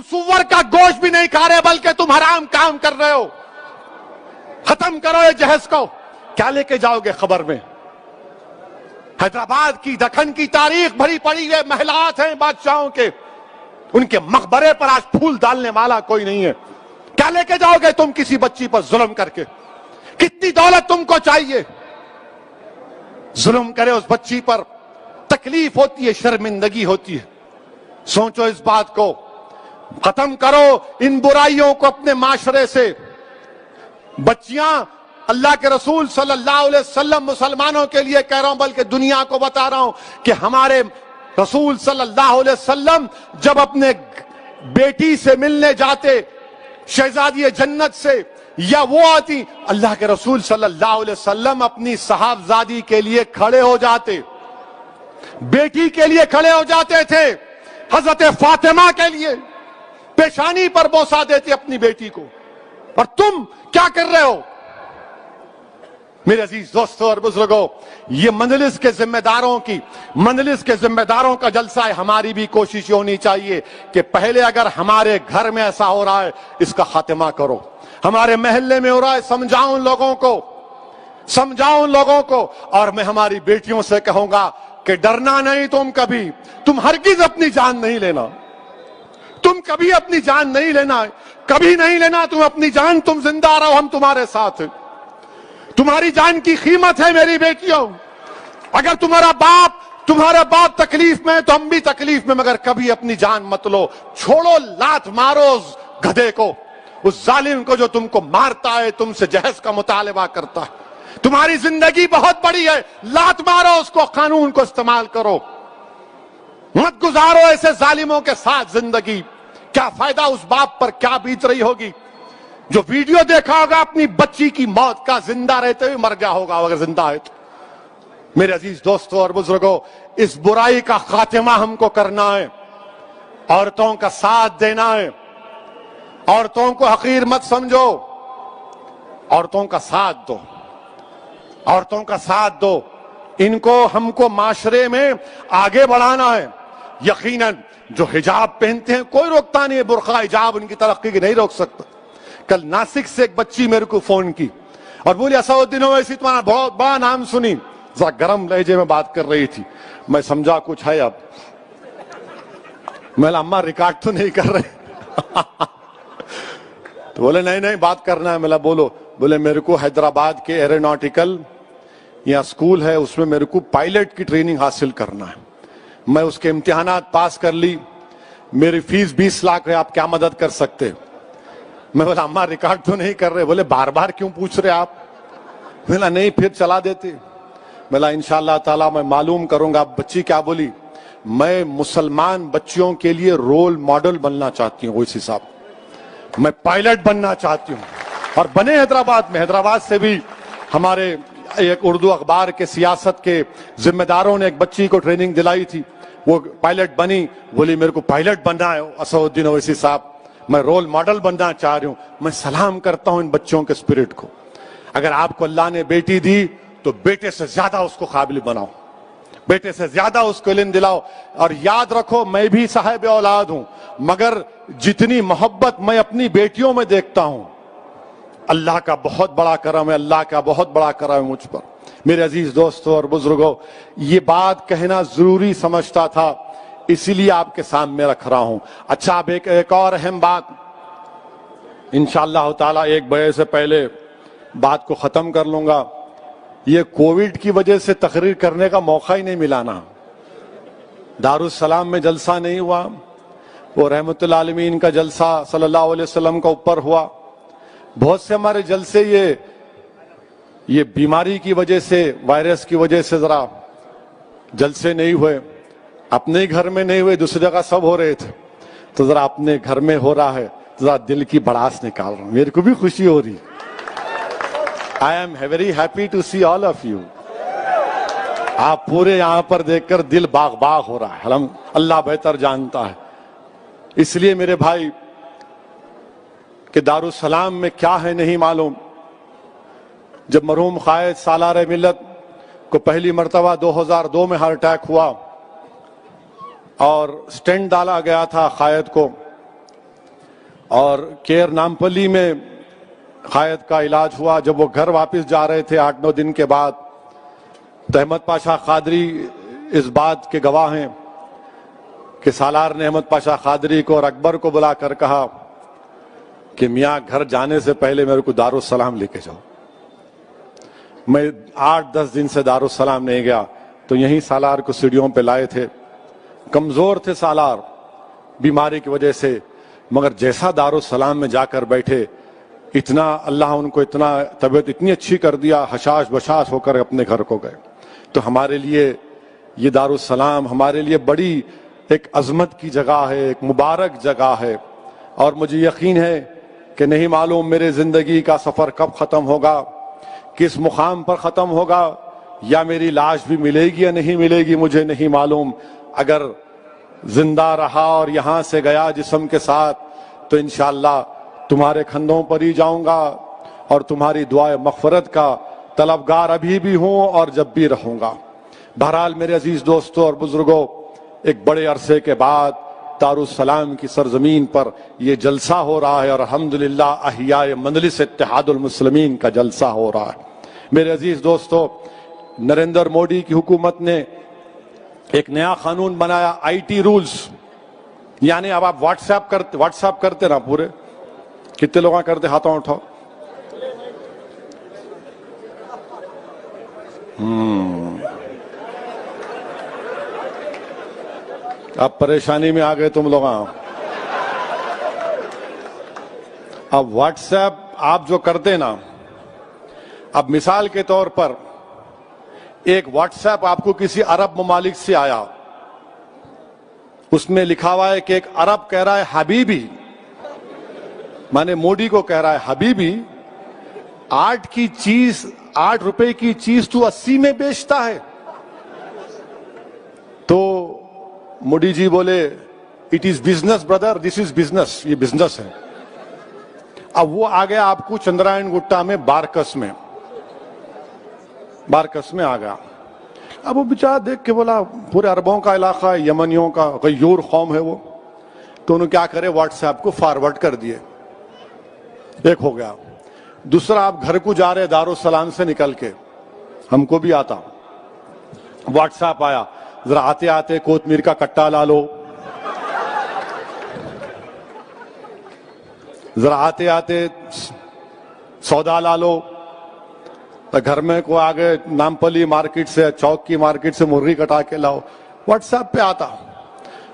سور کا گوشت بھی نہیں کھا رہے بلکہ تم حرام کام کر رہے ہو. ختم کرو یہ جہیز کو. کیا لے کے جاؤ گے خبر میں؟ حیدرآباد کی دکن کی تاریخ بھری پڑی ہے، محلات ہیں بادشاہوں کے، ان کے مقبرے پر آج پھول ڈالنے والا کوئی نہیں ہے. کیا لے کے جاؤ گے تم کسی بچی پر ظلم کر کے؟ کتنی دولت تم کو چاہیے؟ ظلم کرے اس بچی پر تکلیف ہوتی ہے، شرمندگی ہوتی ہے. سوچو اس بات کو، ختم کرو ان برائیوں کو اپنے معاشرے سے. بچیاں، اللہ کے رسول صلی اللہ علیہ وسلم مسلمانوں کے لیے کہہ رہا ہوں بلکہ دنیا کو بتا رہا ہوں کہ ہمارے رسول صلی اللہ علیہ وسلم جب اپنے بیٹی سے ملنے جاتے، شہزادی جنت سے، یا وہ آتی، اللہ کے رسول صلی اللہ علیہ وسلم اپنی صاحبزادی کے لیے کھڑے ہو جاتے، بیٹی کے لیے کھڑے ہو جاتے تھے. حضرت فاطمہ کے لیے پیشانی پر بوسہ دیتے اپنی بیٹی کو. اور تم کیا کر رہے ہو؟ میرے عزیز دوستوں اور بزرگوں، یہ مجلس کے ذمہ داروں کا جلسہ ہے. ہماری بھی کوشش ہونی چاہیے کہ پہلے اگر ہمارے گھر میں ایسا ہو رہا ہے اس کا خاتمہ کرو. ہمارے محلے میں ہو رہا ہے، سمجھاؤں لوگوں کو. اور میں ہماری بیٹیوں سے کہوں گا کہ ڈرنا نہیں تم ہرگز اپنی جان نہیں لینا. تم کبھی اپنی جان نہیں لینا، کبھی نہیں لینا تم اپنی جان. تم زندہ رہو، ہم تمہارے ساتھ ہیں. تمہاری جان کی قیمت ہے میری بیٹیوں. اگر تمہارا باپ تکلیف میں تو ہم بھی تکلیف میں، مگر کبھی اپنی جان مت لو. چھوڑو، لات مارو اس گدھے کو، اس ظالم کو جو تم کو مارتا ہے، تم سے جہیز کا مطالبہ کرتا ہے. تمہاری زندگی بہت بڑی ہے، لات مارو اس کو، قانون کو استعمال کرو. مت گزارو ایسے ظالموں کے ساتھ زندگی. کیا فائدہ اس باپ پر کیا بیت رہی ہوگی جو ویڈیو دیکھا ہوگا اپنی بچی کی موت کا، زندہ رہتے ہوئے مر گیا ہوگا اگر زندہ ہے تو. میرے عزیز دوستوں اور بزرگوں، اس برائی کا خاتمہ ہم کو کرنا ہے. عورتوں کا ساتھ دینا ہے. عورتوں کو حقیر مت سمجھو، عورتوں کا ساتھ دو. ان کو ہم کو معاشرے میں آگے بڑھانا ہے. یقیناً جو حجاب پہنتے ہیں کوئی روکتا نہیں ہے، برقع حجاب ان کی ترقی کی نہیں روک سکتا. کل ناسک سے ایک بچی میرے کو فون کی اور بولی اسدالدین اویسی تمہارا بہت بڑا نام سنی. ذرا گرم لہجے میں بات کر رہی تھی، میں سمجھا کچھ ہے. اب میں اماں ریکارڈ تو نہیں کر رہے؟ تو بولے نہیں بات کرنا ہے. میں بولو. بولے میرے کو حیدرآباد کے ایروناٹیکل یا اسکول ہے، اس میں میرے کو پائلٹ کی ٹریننگ حاصل کرنا ہے. میں اس کے امتحانات پاس کر لی، میری فیس 20 لاکھ ہے، آپ کیا مدد کر سکتے؟ میں بولا اماں ریکارڈ تو نہیں کر رہے. بولے بار بار کیوں پوچھ رہے آپ؟ بولا نہیں پھر چلا دیتے. بولا انشاءاللہ تعالیٰ میں معلوم کروں گا. بچی کیا بولی؟ میں مسلمان بچیوں کے لیے رول ماڈل بننا چاہتی ہوں. اویسی صاحب، میں پائلٹ بننا چاہتی ہوں. اور بنے حیدرآباد میں. حیدرآباد سے بھی ہمارے ایک اردو اخبار کے سیاست کے ذمہ داروں نے ایک بچی کو ٹریننگ دلائی تھی، وہ پائلٹ بنی. بولی میرے کو پائلٹ بننا ہے اسدالدین اویسی صاحب، میں رول ماڈل بننا چاہ رہی ہوں. میں سلام کرتا ہوں ان بچوں کے اسپرٹ کو. اگر آپ کو اللہ نے بیٹی دی تو بیٹے سے زیادہ اس کو قابل بناؤ، بیٹے سے زیادہ اس کو علم دلاؤ. اور یاد رکھو میں بھی صاحب اولاد ہوں، مگر جتنی محبت میں اپنی بیٹیوں میں دیکھتا ہوں، اللہ کا بہت بڑا کرم ہے، اللہ کا بہت بڑا کرم ہے مجھ پر. میرے عزیز دوستوں اور بزرگوں، یہ بات کہنا ضروری سمجھتا تھا، اسی لیے آپ کے سامنے رکھ رہا ہوں. اچھا، اب ایک اور اہم بات، انشاءاللہ تعالی 1 بجے سے پہلے بات کو ختم کر لوں گا. یہ کووڈ کی وجہ سے تقریر کرنے کا موقع ہی نہیں ملانا. دارالسلام میں جلسہ نہیں ہوا، وہ رحمت اللہ عالمین کا جلسہ صلی اللہ علیہ وسلم کا اوپر ہوا. بہت سے ہمارے جلسے یہ بیماری کی وجہ سے، وائرس کی وجہ سے ذرا جلسے نہیں ہوئے. اپنے ہی گھر میں نہیں ہوئے، دوسری جگہ سب ہو رہے تھے، تو ذرا اپنے گھر میں ہو رہا ہے، ذرا دل کی بڑاس نکال رہا ہوں. میرے کو بھی خوشی ہو رہی. I am very happy to see all of you. آپ پورے یہاں پر دیکھ کر دل باغ باغ ہو رہا ہے. اللہ بہتر جانتا ہے. اس لیے میرے بھائی کہ دارالسلام میں کیا ہے نہیں معلوم. جب مرحوم قائد سالار ملت کو پہلی مرتبہ 2002 میں ہارٹ اٹیک ہوا اور سٹینٹ ڈالا گیا تھا قائد کو، اور کیر نامپلی میں قائد کا علاج ہوا. جب وہ گھر واپس جا رہے تھے 8-9 دن کے بعد, تو احمد پاشا قادری اس بات کے گواہ ہیں کہ سالار نے احمد پاشا قادری کو اور اکبر کو بلا کر کہا کہ میاں گھر جانے سے پہلے میرے کو دارالسلام لے کے جاؤ. میں 8-10 دن سے دارالسلام نہیں گیا, تو یہیں سالار کو سیڑھیوں پہ لائے تھے. کمزور تھے سالار بیماری کی وجہ سے, مگر جیسا دارالسلام میں جا کر بیٹھے, اتنا اللہ ان کو اتنا طبیعت اتنی اچھی کر دیا, حشاش بشاش ہو کر اپنے گھر کو گئے. تو ہمارے لیے یہ دارالسلام ہمارے لیے بڑی ایک عظمت کی جگہ ہے, ایک مبارک جگہ ہے. اور مجھے یقین ہے کہ نہیں معلوم میرے زندگی کا سفر کب ختم ہوگا, کس مقام پر ختم ہوگا, یا میری لاش بھی ملے گی یا نہیں ملے گی مجھے نہیں معلوم. اگر زندہ رہا اور یہاں سے گیا جسم کے ساتھ, تو انشاءاللہ تمہارے کندھوں پر ہی جاؤں گا, اور تمہاری دعائے مغفرت کا طلبگار ابھی بھی ہوں اور جب بھی رہوں گا. بہرحال میرے عزیز دوستوں اور بزرگوں, ایک بڑے عرصے کے بعد دارالسلام کی سرزمین پر یہ جلسہ ہو رہا ہے, اور الحمدللہ احیاء مجلس اتحاد المسلمین کا جلسہ ہو رہا ہے. میرے عزیز دوستوں, نریندر مودی کی حکومت نے ایک نیا قانون بنایا, IT رولز. یعنی اب آپ واٹس ایپ کرتے نا پورے, کتنے لوگ کرتے, ہاتھوں اٹھاؤ. اب پریشانی میں آ گئے تم لوگ. اب واٹس ایپ آپ جو کرتے نا, اب مثال کے طور پر ایک واٹس ایپ آپ کو کسی عرب ممالک سے آیا, اس میں لکھا ہوا ہے کہ ایک عرب کہہ رہا ہے حبیبی, مانے مودی کو کہہ رہا ہے حبیبی, 8 روپے کی چیز تو 80 میں بیچتا ہے. تو مودی جی بولے it is business Brother, this is business, یہ بزنس ہے. اب وہ آ گیا آپ کو چندرائن گٹا میں بارکس میں آ گیا. اب وہ بیچارہ دیکھ کے بولا پورے عربوں کا علاقہ ہے, یمنیوں کا غیور قوم ہے وہ, تو انہوں کیا کرے واٹس ایپ کو فارورڈ کر دیے. ایک ہو گیا. دوسرا, آپ گھر کو جا رہے دارالسلام سے نکل کے, ہم کو بھی آتا, واٹس ایپ آیا, ذرا آتے آتے کوتمیر کا کٹا لا لو, ذرا آتے آتے سودا لا لو. گھر میں کو آگے نامپلی مارکیٹ سے, چوک کی مارکیٹ سے مرغی کٹا کے لاؤ. واٹس ایپ پہ آتا.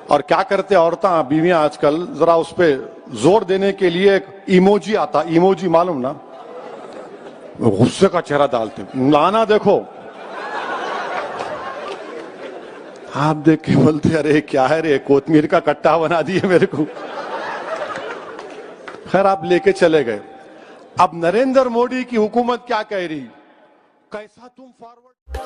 اور کیا کرتے عورتیں بیویاں آج کل, ذرا اس پہ زور دینے کے لیے ایک ایموجی آتا, ایموجی معلوم نا, غصے کا چہرہ ڈالتے, لانا دیکھو. آپ دیکھ کے بولتے ارے کیا ہے رے, کوتمیر کا کٹا بنا دیے میرے کو. خیر آپ لے کے چلے گئے. اب نریندر مودی کی حکومت کیا کہہ رہی, کیسا تم فارورڈ